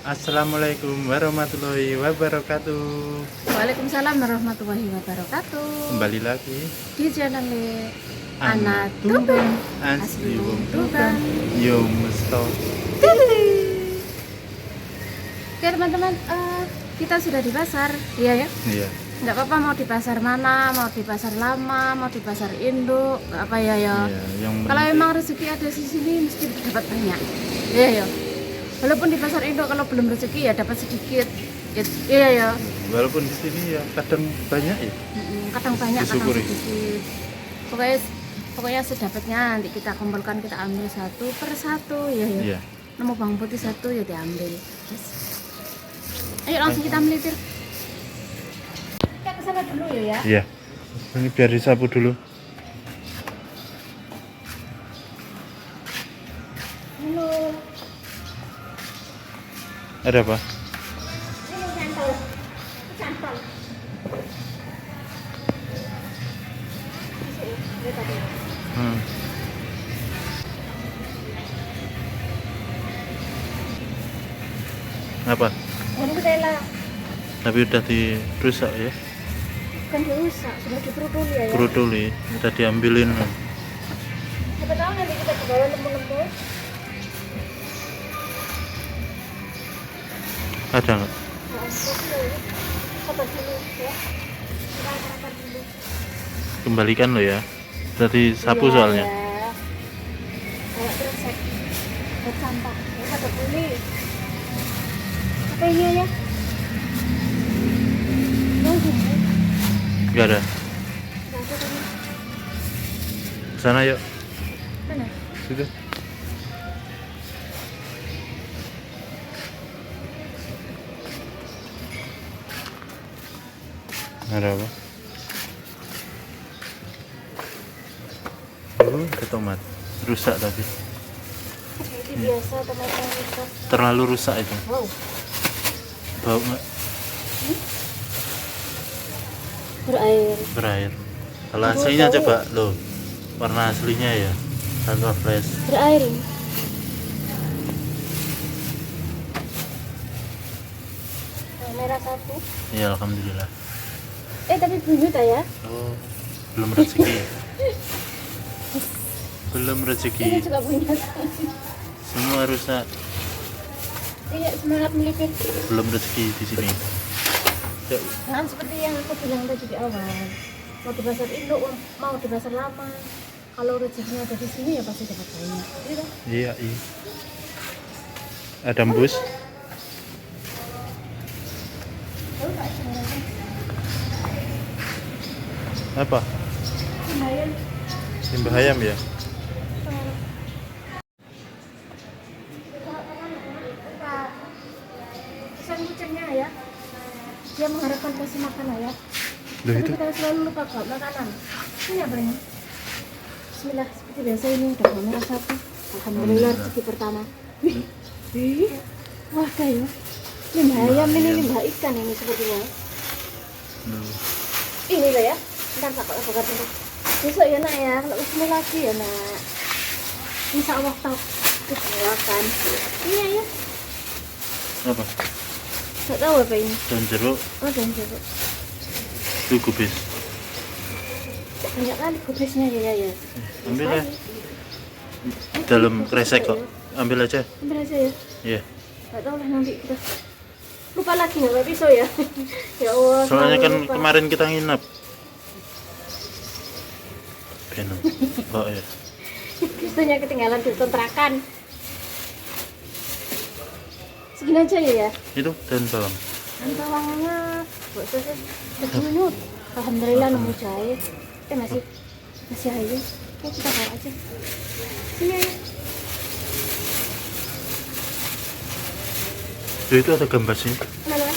Assalamualaikum warahmatullahi wabarakatuh. Waalaikumsalam warahmatullahi wabarakatuh. Kembali lagi Di channel Anak Anak Tuban Tuban Asli Wong Tuban. Yo mesto. Oke teman-teman, kita sudah di pasar. Iya ya. Iya. Nggak apa-apa mau di pasar mana, mau di pasar lama, mau di pasar induk, nggak apa ya ya. Iya, yang Kalau penting- emang rezeki ada di sini mesti dapat banyak. Iya ya. Walaupun di pasar induk kalau belum rezeki ya dapat sedikit. Iya ya. walaupun di sini ya kadang banyak ya. Kadang banyak, kadang Disyukuri. sedikit. Pokoknya sedapatnya nanti kita kumpulkan, kita ambil satu per satu ya ya. Iya. Nemu bawang putih satu ya diambil. Yes. Ayo langsung kita melipir. Kita kesana dulu ya. Iya. Ini biar disapu dulu. Halo. Ada apa? Ini santol. Santol. Hmm. Apa? Ini tela. Tapi udah dirusak ya. Kan dirusak, sudah diperudul ya. Keruduli udah diambilin. Siapa tahu nanti kita ke bawah nemu-nemu. Ada nggak? Sabar dulu ya. Kita sabar dulu. Kembalikan lo ya. Tadi sapu Iya, soalnya. ya. Kayak kresek buat sampah ya, sabar dulu. Apa ini ya? Nunggu. Nggak ada. Nggak ada tadi. Sana yuk. Mana? Situ. Ada apa? Ada tomat. Rusak tapi. Itu biasa tomat yang rusak. Terlalu rusak itu. Wow. Bau nggak? Berair. Berair. Kalau aslinya Bau. coba lo. Warna aslinya ya. Tanpa flash. Berair ini. Merah satu. Ya alhamdulillah. Tapi bunyi tak ya? Oh, belum rezeki. Belum Ini rezeki. juga punya. Semua rusak. Iya, semangat melipir. Belum rezeki di sini. Yuk. Jangan seperti yang aku bilang tadi di awal. Mau di pasar induk, mau di pasar lama. Kalau rezekinya ada di sini ya pasti dapat banyak. Gitu. Iya, iya. Ada embus. Tahu nggak sebenarnya? Apa? Lumayan. Limbah ayam ya? Pesan kucingnya ya. Dia mengharapkan kasih makan ya. Loh Tapi itu? kita selalu lupa kok makanan. Ini apa ini? Bismillah, seperti biasa ini udah merah satu. Alhamdulillah rezeki pertama. Wih, wah kayu. Limbah ayam ini limbah ikan ini sepertinya. Loh. Ini loh ya. Ntar tak kok apa dulu. Besok ya nak ya, kalau kesini lagi ya nak. Insya Allah tahu kita makan. Iya ya. Apa? Nggak tahu apa ini. Daun jeruk, Oh dan jeruk. itu kubis. Banyak kali kubisnya ya ya. Ambil ya. Dalam kresek kok. Ambil aja. Ambil aja ya. Iya. Nggak tahu lah nanti kita lupa lagi nggak pakai pisau ya. Ya Allah. Soalnya selalu kan lupa. kemarin kita nginep. Benar. Oh ya. Pisaunya ketinggalan di kontrakan. Segini aja ya. Itu daun bawang. Dan bawangnya buat saya 1 menit. Alhamdulillah nemu jahe. Masih aja. Oke, kita bawa aja. Sini aja. Loh, itu ada gambas sih. Mana?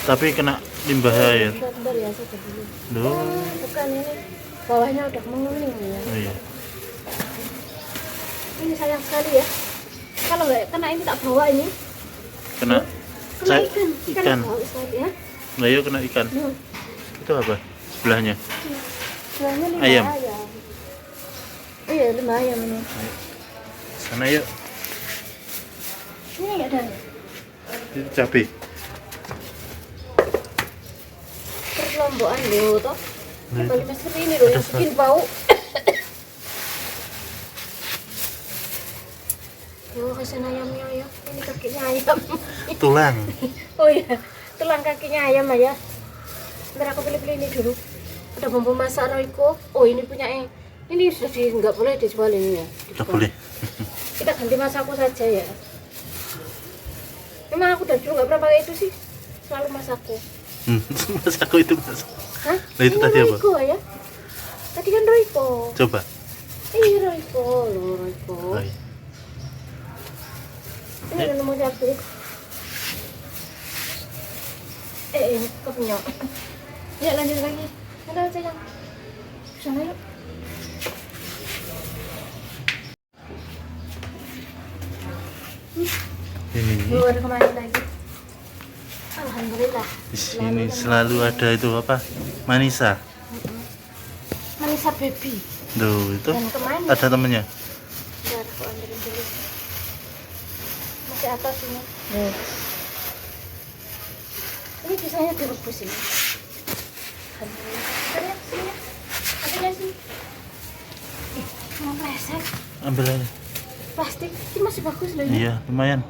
Tapi kena limbah air. Bentar ya, saja dulu. Loh. Bukan ini. Bawahnya udah menguning ya. Oh iya. Ini sayang sekali ya. Kalau nggak kena ini tak bawa ini. Kena Kena Sa- ikan. ikan. Bau sekali ya. Nah, yuk kena ikan. Loh, Itu apa? Sebelahnya. Sebelahnya limbah Ayam. ayam. Iya, limbah ayam ini. Sana yuk. Ini nggak ada. Itu cabai. Terus lombokan lho toh. Nah, Kembali masker ini loh yang ada bikin bau. Yo, kasihan ayamnya ya. Ini kakinya ayam. Tulang. Oh iya, tulang kakinya ayam ya. Biar aku pilih-pilih ini dulu. Ada bumbu masak Royco. Oh ini punya ini sudah nggak boleh dijual ini ya. Nggak boleh. Kita ganti masakku saja ya. Memang aku dari dulu nggak pernah pakai itu sih. Selalu masakku. Mas aku itu mas. Hah? Nah, itu Ini tadi apa? Royco ya. Tadi kan Royco. Coba. Ini Royco loh Royco. Oh, iya. Ini ada nomor cabai. Ini kepunya. Ya lanjut lagi. Mana aja yang sana yuk. Ini Yuk ada kemana lagi? Alhamdulillah. di sini selalu ada itu apa? Manisa. Manisa baby. Tuh, itu Dan kemana? ada temennya. Biar aku ambilin dulu. Masih atas ini. Ini biasanya direbus ini. Alhamdulillah. Ada sini. Ada sini. Mau plastik. Ambil aja. Plastik ini masih bagus loh ini. Iya, lumayan.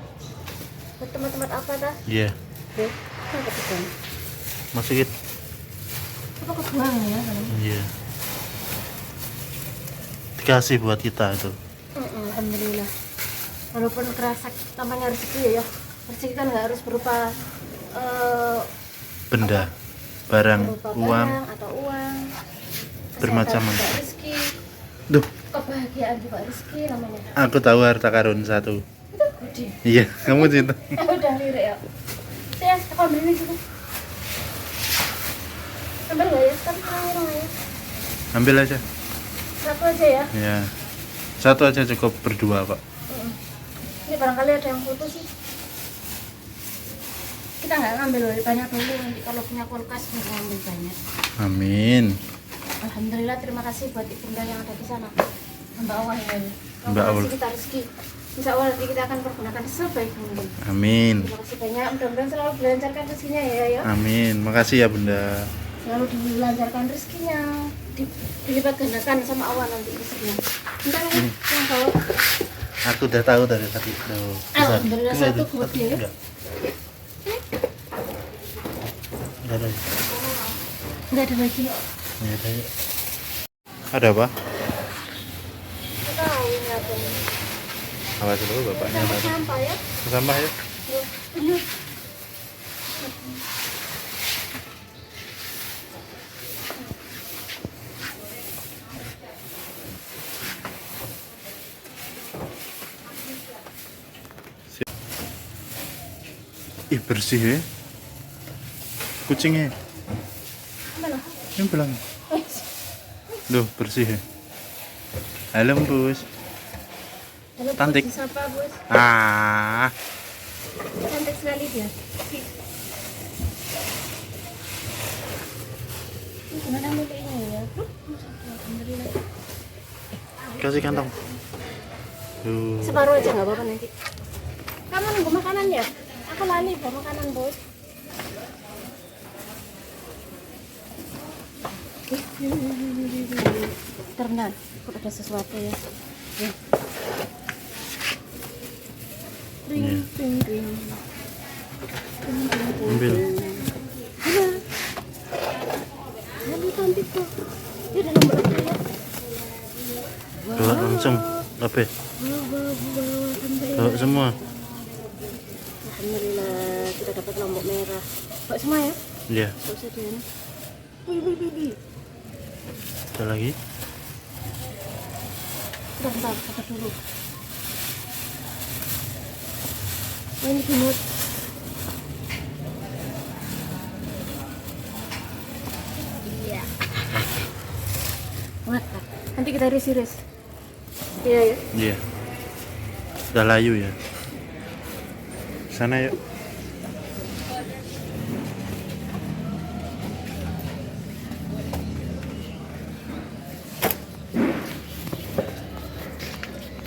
Buat tempat-tempat apa dah? Iya. Tuh, apa kebuang? Masukin. Apa kebuang ya? Iya. Dikasih buat kita itu. Alhamdulillah. Walaupun kerasa namanya rezeki ya, rezeki kan nggak harus berupa Benda, barang, berupa uang, barang atau uang. bermacam-macam. Kesehatan juga rezeki, Duh, kebahagiaan juga rezeki namanya. aku tahu harta karun satu. Itu gede. Iya, kamu cinta. Udah lirik ya. Ya, aku ambil ini juga. Ambil nggak ya? Kan kurang ya. Ambil aja. Satu aja ya. Ya, satu aja cukup berdua kok. Ini barangkali ada yang foto sih. Kita nggak ngambil banyak dulu, nanti kalau punya kulkas bisa ngambil banyak. Amin. Alhamdulillah, terima kasih buat ibunda yang ada di sana. Mbak Allah ya. Mbak Allah. Kita rezeki. Insya Allah nanti kita akan pergunakan sebaik mungkin. Amin. Terima kasih banyak. Mudah-mudahan selalu dilancarkan rezekinya ya. Amin. Makasih ya Bunda. Selalu dilancarkan rezekinya. Dilipat gandakan sama Allah nanti rezekinya. Entar yang bawa. Aku udah tahu dari tadi. Tuh, Alhamdulillah, besar. satu Enggak, gede. enggak. Enggak ada. Enggak ada lagi. Enggak ada. Ada apa? Kita tahu ini apa ini. Awas dulu bapaknya. Sama tadi. sampah ya. Sampah ya. Ini. Ih bersih ya. Kucingnya. Mana? Ini bilang. Duh bersih ya. Halo bos. Halo, Cantik. Bos, siapa bos? Ah. Cantik sekali dia. Ini gimana miliknya ya? Alhamdulillah. Kasih kantong. Tuh. Separuh aja nggak apa-apa nanti. Kamu nunggu makanan ya? Aku lali bawa makanan bos. Ternak, kok ada sesuatu ya? Ya. Ring, Iya. ring, ring. Ambil. Halo. Halo cantik tuh. Dia udah nomor apa ya? Bawa langsung. Apa? Bawa sampai. Bawa semua. Alhamdulillah kita dapat lombok merah. Bawa semua ya? Iya. Gak usah dia. Wih. Ada lagi? Udah bentar, foto dulu. Oh, ini dimut. Iya. Mantap. Nanti kita iris-iris. Iya ya. Iya. Udah layu ya. Sana yuk.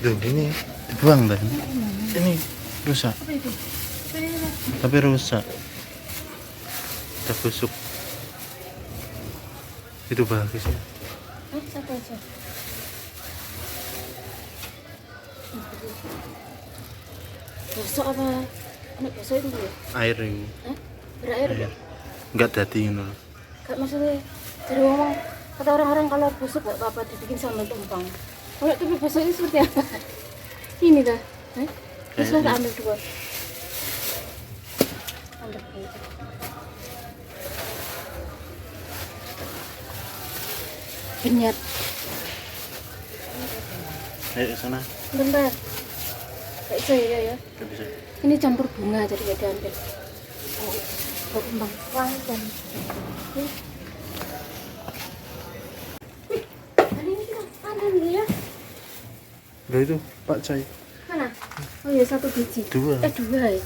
Duh, ini dibuang dah. Ini rusak. Apa itu? Tapi rusak. Udah busuk. Itu bagus ya. Satu aja. Besok apa? Anak besok itu ya? Air itu. Hah? Berair Air. ya? Enggak dadi ngono. Gak maksudnya jadi ngomong kata orang-orang kalau busuk gak apa-apa dibikin sambal tumpang. Kalau tapi besok ini seperti apa? Ini dah. Besok tak ambil dua. Ambil dua. Benyat. Ayo sana. Bentar. Gak bisa ya. Enggak bisa. Ini campur bunga jadi gak diambil. Oh, kembang wangi. Ini kita panen dulu ya. Loh itu Pak Cai. Mana? Oh iya, satu biji. Dua. Dua ya.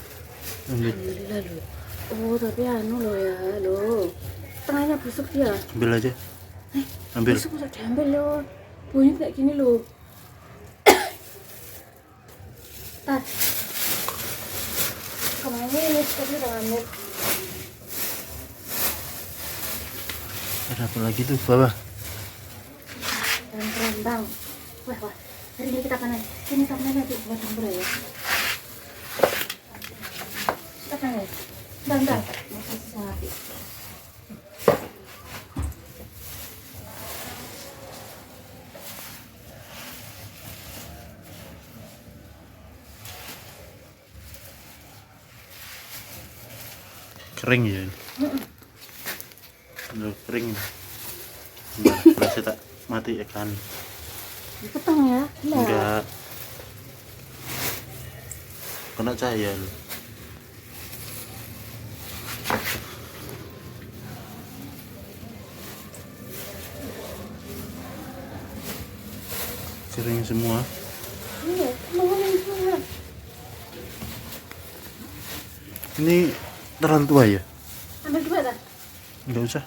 Ambil. Alhamdulillah loh. Oh tapi anu loh ya loh. Tengahnya busuk dia. Ambil aja. Ambil. Busuk bisa diambil loh. Bunyi kayak gini loh. Tar. Kemana ini? Tapi udah ngambil. Ada apa lagi tuh bawah? Dan kerambang. Wah. Hari ini kita panen. Ini tangannya tuh buat campur ya. Kita panen. Bentar. Masih sisa habis. Kering ya ini. Udah kering. Bentar, berarti tak mati ikan. Dipotong ya? Enggak. Kena cahaya lu. Kering semua. Iya, mau semua. Ini terlalu tua ya? Ambil dua dah. Enggak usah.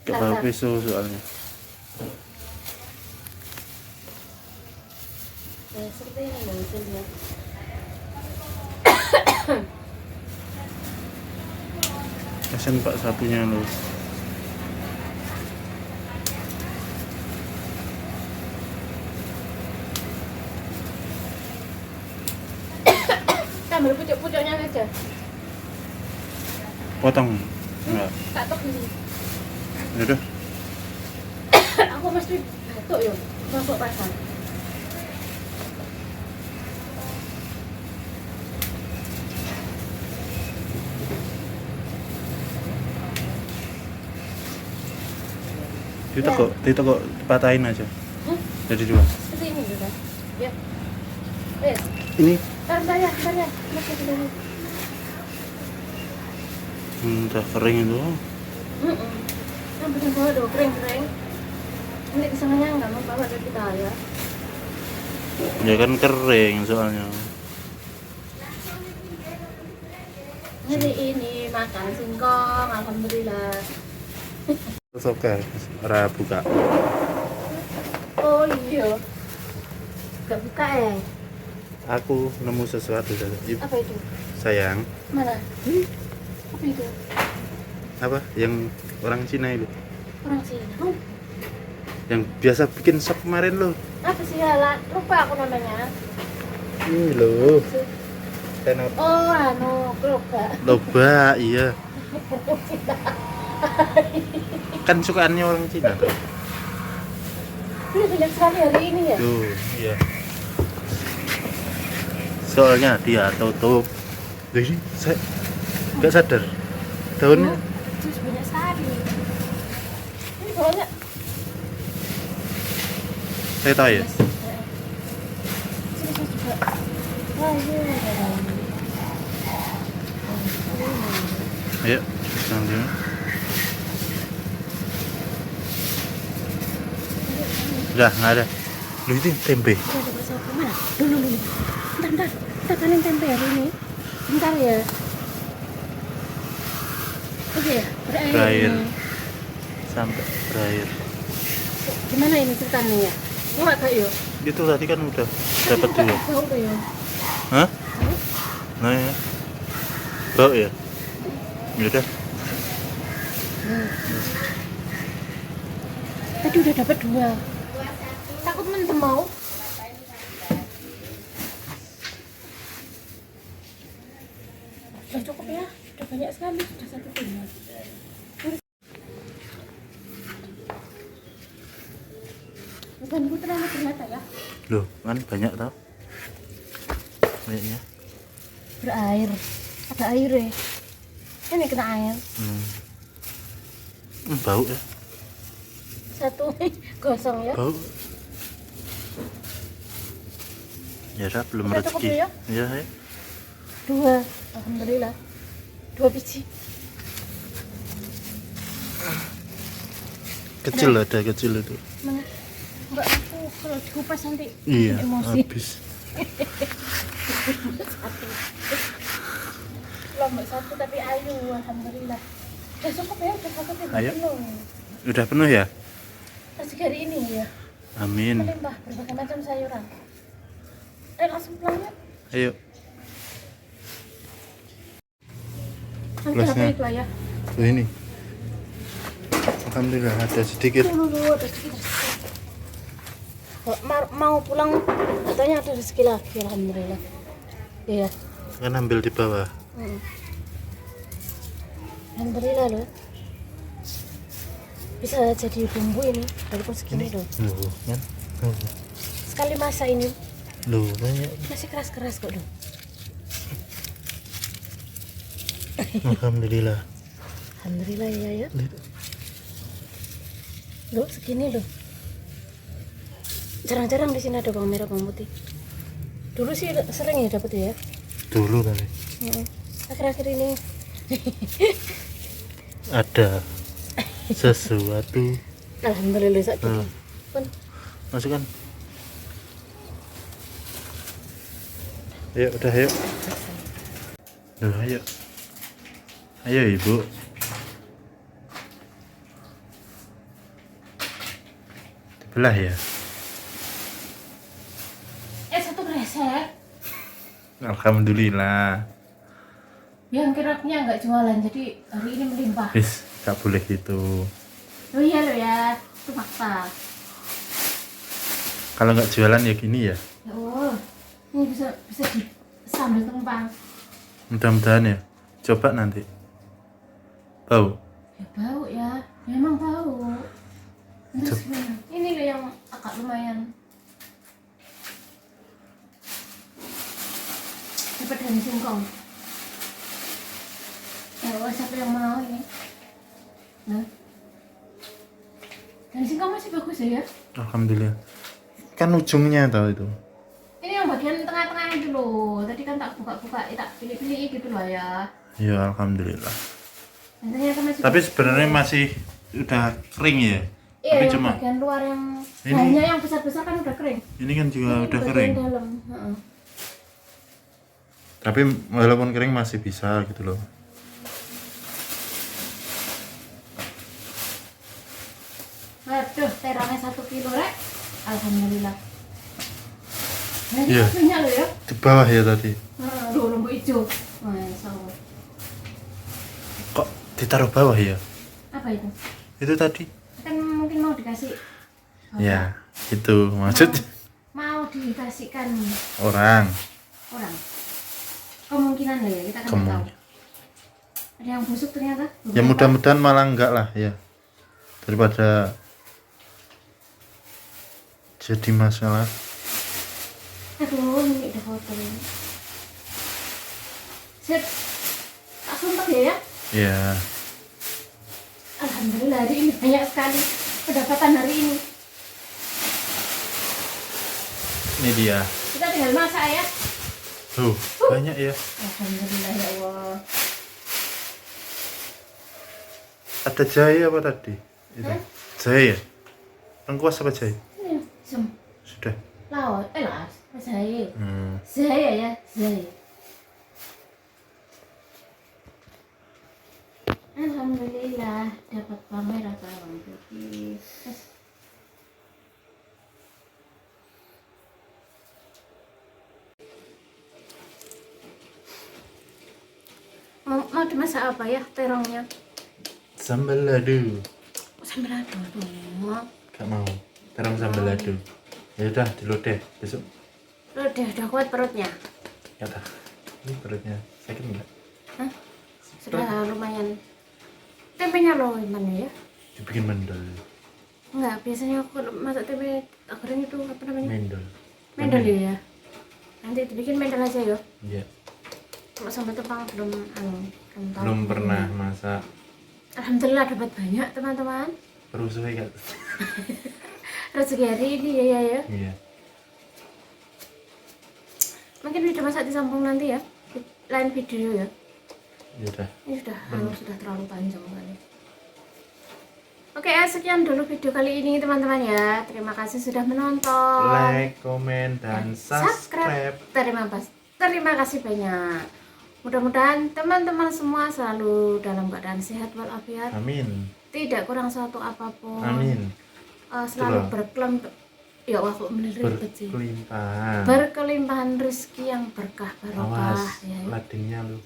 Gak bawa pisau soalnya. Ya, seperti ini loh hasilnya. Kasian Pak sapunya lu. Ambil pucuk-pucuknya aja. Potong. Enggak. Katok ini. Ya udah. Aku mesti batuk yo, masuk pasar. Itu kok patahin aja. Jadi dua. Seperti ini sudah. Ya. Ini Bentar ya. Masih dulu. udah kering itu. Ambil yang bawah dong, kering. Nanti kesananya nggak mau bawa dari kita ya. Ya kan kering soalnya. Hari ini makan singkong, alhamdulillah. Oke, ora buka. Oh iya. Gak buka ya? Aku nemu sesuatu Apa itu? sayang. Mana? Apa itu? Apa? Yang orang Cina itu. Orang Cina. Yang biasa bikin sop kemarin loh. Apa sih halat? Lupa aku namanya. Ini loh. Tenor. Oh, anu, kelobak. Loba, iya. Kan sukaannya orang Cina tuh. Ini banyak sekali hari ini ya? Tuh, iya. Soalnya dia tutup. Jadi saya nggak sadar daunnya. Jus banyak sekali. Ini banyak. Saya tahu ya. Sini juga. Wah, iya. Ayo, selanjutnya. Udah nggak ada. Lu itu tempe. Ada bakso apa? Mana? Dulu. Bentar. Kita panen tempe hari ini. Bentar ya. Oke ya, Berair. ini. Sampai berair. Gimana ini ceritanya ya? Enggak kak yo. Itu tadi kan udah dapat dua. Oh, udah ya. Hah? Nah ya. Bau ya? Yaudah. Tadi udah dapat 2. Takut mentem mau. Udah cukup ya, udah banyak sekali, sudah 1 kilo. Bebanku terlalu berat ya. Loh, kan banyak tau. Kayaknya. Berair, ada air ya. Ini kena air. Bau ya. 1 gosong ya. Bau. Ya udah, belum Udah cukup rezeki. ya? Iya, ya. 2, alhamdulillah. 2 biji. Kecil ada kecil itu. Mana? Enggak, aku kalau dikupas nanti Iya, emosi. habis. Lombok 1 tapi ayu, alhamdulillah. Udah cukup ya, udah cukup ya. Ayo. Penuh. Udah penuh ya? Rezeki hari ini ya. Amin. Melimpah berbagai macam sayuran. Ayo langsung pulang ya. Ayo. Nanti Gelasnya. apa itu ya? Tuh ini. Alhamdulillah ada sedikit. Ada sedikit. Kalau mau pulang, katanya ada rezeki lagi, alhamdulillah. Iya. Kan ambil di bawah. Alhamdulillah loh. Bisa jadi bumbu ini, walaupun segini loh. Loh, kan? Sekali masak ini Loh, banyak. masih keras-keras kok loh. Alhamdulillah. Alhamdulillah ya. Loh, segini loh. Jarang-jarang di sini ada bawang merah, bawang putih. Dulu sih sering ya dapet ya. Dulu kali. Akhir-akhir ini Ada sesuatu. alhamdulillah sakit. Pun Masukkan. Ayo, udah ayo. Loh, ayo. Ayo, Ibu. Dibelah ya. 1 kresek. Alhamdulillah. Yang kiranya nggak jualan, jadi hari ini melimpah. Bis, gak boleh gitu. Oh iya lo ya, itu fakta. Kalau nggak jualan ya gini ya. Oh, ini bisa di sambal tumpang. Mudah-mudahan ya. Coba nanti. Bau. Ya bau ya, memang bau. Terus ini loh yang agak lumayan. Dapat dari singkong. Siapa yang mau ini? Nah, dari singkong masih bagus ya. Alhamdulillah. Kan ujungnya tahu itu. Ini yang bagian tengah-tengah itu loh. Tadi kan tak buka-buka, tak pilih-pilih gitu loh ya. Ya alhamdulillah. Dan ternyata masih Tapi sebenarnya masih udah kering ya. iya, Tapi yang cuma bagian luar yang Ini- daunnya yang besar-besar kan udah kering. ini kan juga Ini udah bagian kering. dalam. Tapi walaupun kering masih bisa gitu loh. Aduh, terangnya 1 kilo rek. Alhamdulillah. Nah, ini Iya. banyak loh ya. Di bawah ya tadi. Loh, lombok hijau. Masya Allah. Kok ditaruh bawah ya? Apa itu? Itu tadi. Kan mungkin mau dikasih. Ya, itu maksudnya Mau dikasihkan orang. Kemungkinan lah ya, kita kan nggak tahu. Kemungkinan. Ada yang busuk ternyata. Ya mudah-mudahan malah enggak lah ya. Daripada jadi masalah. Aduh, ini udah kotor ini. Sip. Tak sumpah ya. Ya, Alhamdulillah hari ini banyak sekali pendapatan hari ini. ini dia. Kita tinggal masak ya. Tuh, banyak ya. Alhamdulillah ya Allah. Ada jahe apa tadi? Itu. Hah? Jahe ya? Lengkuas apa jahe? Ini sem Sudah. laut, las, saya. Hmm. Saya ya, saya. Alhamdulillah dapat bawang merah, bawang putih. dimasak apa ya terongnya? Sambal lado. Sambal lado tuh. Gak mau. Terong sambal lado. Ya udah dilodeh besok. Udah kuat perutnya. Ya dah. Ini perutnya sakit enggak? Hah? Sudah lumayan. Tempenya loh gimana ya? Dibikin mendol. Enggak, biasanya aku kalau masak tempe goreng itu apa namanya? Mendol. Mendol ya. Nanti dibikin mendol aja ya. Iya. Kalau sambal tumpang belum tahu. Belum pernah masak. Alhamdulillah dapat banyak teman-teman. Perlu suwe gak? Rezeki hari ini ya. Iya. Mungkin video masak disambung nanti ya. Lain video ya. Ya udah. Ini sudah terlalu panjang kali. Oke, sekian dulu video kali ini teman-teman ya. Terima kasih sudah menonton. Like, komen, dan subscribe. Terima kasih banyak. Mudah-mudahan teman-teman semua selalu dalam keadaan sehat walafiat. Amin. Tidak kurang suatu apapun. Amin. Selalu ya wah kok ribet sih. Berkelimpahan rezeki yang berkah barokah. Awas, Ya. ladingnya lu.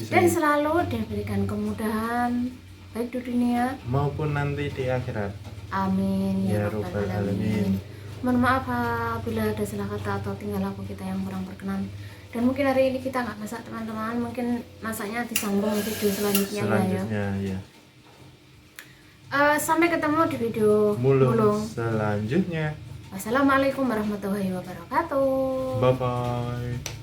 Dan selalu diberikan kemudahan baik di dunia maupun nanti di akhirat. amin Ya Rabbal Alamin. Mohon maaf apabila ada salah kata atau tinggal laku kita yang kurang berkenan. Dan mungkin hari ini kita nggak masak teman-teman, mungkin masaknya disambung video selanjutnya ya. Sampai ketemu di video mulung selanjutnya. Wassalamualaikum warahmatullahi wabarakatuh. Bye bye.